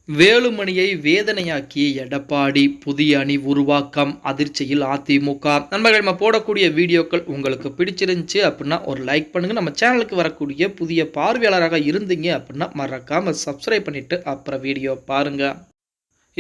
வேலுமணியை வேதனையாக்கிய எடப்பாடி புதிய அணி உருவாக்கம் அதிர்ச்சியில் அதிமுக. நண்பர்கள், நம்ம போடக்கூடிய வீடியோக்கள் உங்களுக்கு பிடிச்சிருந்துச்சு அப்படின்னா ஒரு லைக் பண்ணுங்க. நம்ம சேனலுக்கு வரக்கூடிய புதிய பார்வையாளராக இருந்தீங்க அப்படின்னா மறக்காம சப்ஸ்கிரைப் பண்ணிட்டு அப்புறம் வீடியோ பாருங்க.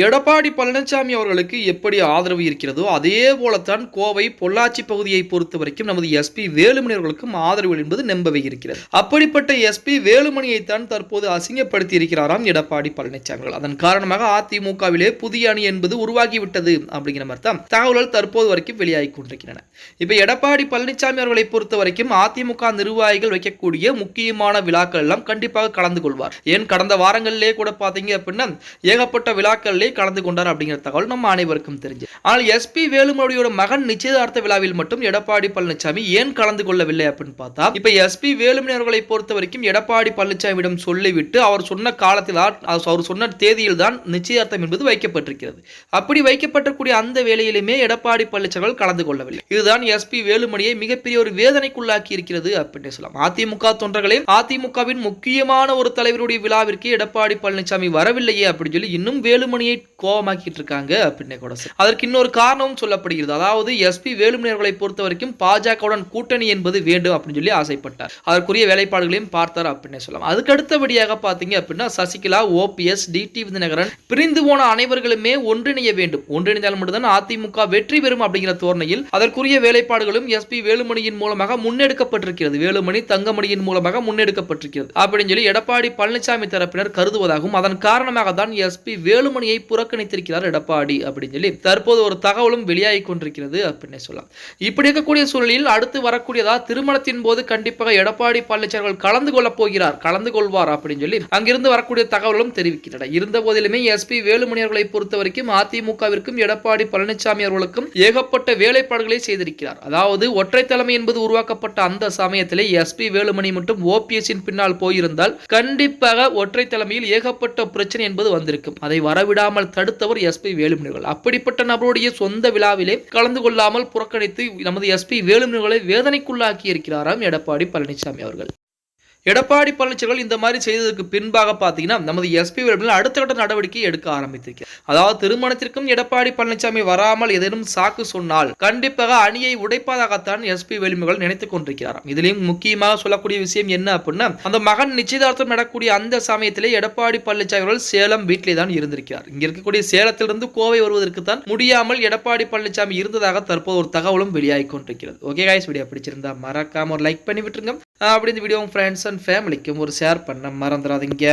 எடப்பாடி பழனிசாமி அவர்களுக்கு எப்படி ஆதரவு இருக்கிறதோ அதே போலத்தான் கோவை பொள்ளாச்சி பகுதியை பொறுத்த வரைக்கும் நமது எஸ்பி வேலுமணி அவர்களுக்கும் ஆதரவு என்பது நம்பவே இருக்கிறது. அப்படிப்பட்ட எஸ்பி வேலுமணியைத்தான் தற்போது அசிங்கப்படுத்தி இருக்கிறாராம் எடப்பாடி பழனிசாமி அவர்கள். அதன் காரணமாக அதிமுகவிலே புதிய அணி என்பது உருவாகிவிட்டது அப்படிங்கிற மாதிரி தான் தகவல்கள் தற்போது வரைக்கும் வெளியாகி கொண்டிருக்கின்றன. இப்ப எடப்பாடி பழனிசாமி அவர்களை பொறுத்த வரைக்கும் அதிமுக நிர்வாகிகள் வைக்கக்கூடிய முக்கியமான விழாக்கள் எல்லாம் கண்டிப்பாக கலந்து கொள்வார். ஏன் கடந்த வாரங்களிலே கூட பாத்தீங்க அப்படின்னா ஏகப்பட்ட விழாக்கள் கலந்து கொண்டார் அப்படிங்கிற தகவல் நம்ம அனைவருக்கும் தெரிஞ்சு. ஆனால் எஸ்பி வேலுமணியோட மகன் நிச்சயதார்த்த விழாவில் மட்டும் எடப்பாடி பழனிசாமி ஏன் கலந்து கொள்ளவில்லை அப்படின்னு பார்த்தா, இப்ப எஸ்பி வேலுமணி அவர்களை பொறுத்த வரைக்கும் எடப்பாடி பழனிசாமியிடம் சொல்லிவிட்டு அவர் சொன்ன காலத்தில் அவர் சொன்ன தேதியில் தான் நிச்சயதார்த்தம் என்பது வைக்கப்பட்டிருக்கிறது. அப்படி வைக்கப்பட்டக்கூடிய அந்த வேளையிலுமே எடப்பாடி பழனிசாமி கலந்து கொள்ளவில்லை. இதுதான் எஸ்பி வேலுமணியை மிகப்பெரிய ஒரு வேதனைக்குள்ளாக்கி இருக்கிறது அப்படின்னு சொல்லலாம். அதிமுக தொண்டர்களே, அதிமுகவின் முக்கியமான ஒரு தலைவருடைய விழாவிற்கு எடப்பாடி பழனிசாமி வரவில்லையே அப்படின்னு சொல்லி இன்னும் வேலுமணியை கோபமாக்கிட்டு இருக்காங்க அப்படின்னு கூட அதற்கு இன்னொரு காரணமும் சொல்லப்படுகிறது. அதாவது எஸ்பி வேலுமணி அவர்களை பொறுத்த வரைக்கும் பாஜகவுடன் கூட்டணி என்பது வேண்டும் அப்படின்னு சொல்லி ஆசைப்பட்டார். அதற்குரிய வேலைப்பாடுகளையும் பார்த்தார் அப்படின்னு சொல்லலாம். அதுக்கு அடுத்தபடியாக பாத்தீங்க அப்படின்னா சசிகலா, ஓபிஎஸ், டிடி விதிநகரன் பிரிந்து போன அனைவர்களுமே ஒன்றிணைய வேண்டும். ஒன்றிணைந்தால் மட்டும்தான் அதிமுக வெற்றி பெறும் அப்படிங்கிற தோரணையில் அதற்குரிய வேலைப்பாடுகளும் எஸ்பி வேலுமணியின் மூலமாக முன்னெடுக்கப்பட்டிருக்கிறது. வேலுமணி தங்கமணியின் மூலமாக முன்னெடுக்கப்பட்டிருக்கிறது அப்படின்னு சொல்லி எடப்பாடி பழனிசாமி தரப்பினர் கருதுவதாகவும் அதன் காரணமாக தான் எஸ்பி வேலுமணியை புறக்கணித்திருக்கிறார் எடப்பாடி அப்படின்னு சொல்லி தற்போது ஒரு தகவலும் வெளியாகி கொண்டிருக்கிறது அப்படின்னு சொல்லலாம். இப்படி இருக்கக்கூடிய சூழலில் அடுத்து வரக்கூடியதா திருமணத்தின் போது கண்டிப்பாக எடப்பாடி பழனிசாமி கலந்து கொள்வார் அப்படின்னு சொல்லி அங்கிருந்து வரக்கூடிய தகவலும் தெரிவிக்கின்றன. இருந்த போதிலுமே எஸ்பி வேலுமணி அவர்களை பொறுத்த வரைக்கும் அதிமுகவிற்கும் எடப்பாடி பழனிசாமி அவர்களுக்கும் ஏகப்பட்ட வேலைப்பாடுகளை செய்திருக்கிறார். அதாவது ஒற்றை தலைமை என்பது உருவாக்கப்பட்ட அந்த சமயத்திலே எஸ்பி வேலுமணி மட்டும் ஓபிஎஸ்ஸின் பின்னால் போயிருந்தால் கண்டிப்பாக ஒற்றை தலைமையில் ஏகப்பட்ட பிரச்சனை என்பது வந்திருக்கும். அதை வரவிடாமல் தடுத்தவர் எஸ்பி வேலுமணி அவர்கள். அப்படிப்பட்ட நபருடைய சொந்த விழாவிலே கலந்து கொள்ளாமல் புறக்கணித்து நமது எஸ்பி வேலுமணி அவர்களை வேதனைக்குள்ளாக்கி இருக்கிறாராம் எடப்பாடி பழனிசாமி அவர்கள். எடப்பாடி பழனிசாமி இந்த மாதிரி செய்ததற்கு பின்பாக பார்த்தீங்கன்னா நமது எஸ்பி வேலுமணி அடுத்த கட்ட நடவடிக்கை எடுக்க ஆரம்பித்திருக்கிறார். அதாவது திருமணத்திற்கும் எடப்பாடி பழனிசாமி வராமல் ஏதேனும் சாக்கு சொன்னால் கண்டிப்பாக அணியை உடைப்பதாகத்தான் எஸ்பி வேலுமணி நினைத்துக் கொண்டிருக்கிறார். இதுலயும் முக்கியமாக சொல்லக்கூடிய விஷயம் என்ன அப்படின்னா, அந்த மகன் நிச்சயதார்த்தம் நடக்கூடிய அந்த சமயத்திலே எடப்பாடி பழனிசாமி அவர்கள் சேலம் வீட்டிலே தான் இருந்திருக்கிறார். இங்க இருக்கக்கூடிய சேலத்திலிருந்து கோவை வருவதற்கு தான் முடியாமல் எடப்பாடி பழனிசாமி இருந்ததாக தற்போது ஒரு தகவலும் வெளியாகி கொண்டிருக்கிறது. ஓகே गाइस, வீடியோ பிடிச்சிருந்தா மறக்காம ஒரு லைக் பண்ணி விட்டுருங்க. அப்படி இந்த வீடியோ ஃப்ரெண்ட்ஸ் அண்ட் ஃபேமிலிக்கும் ஒரு ஷேர் பண்ண மறந்துடாதீங்க.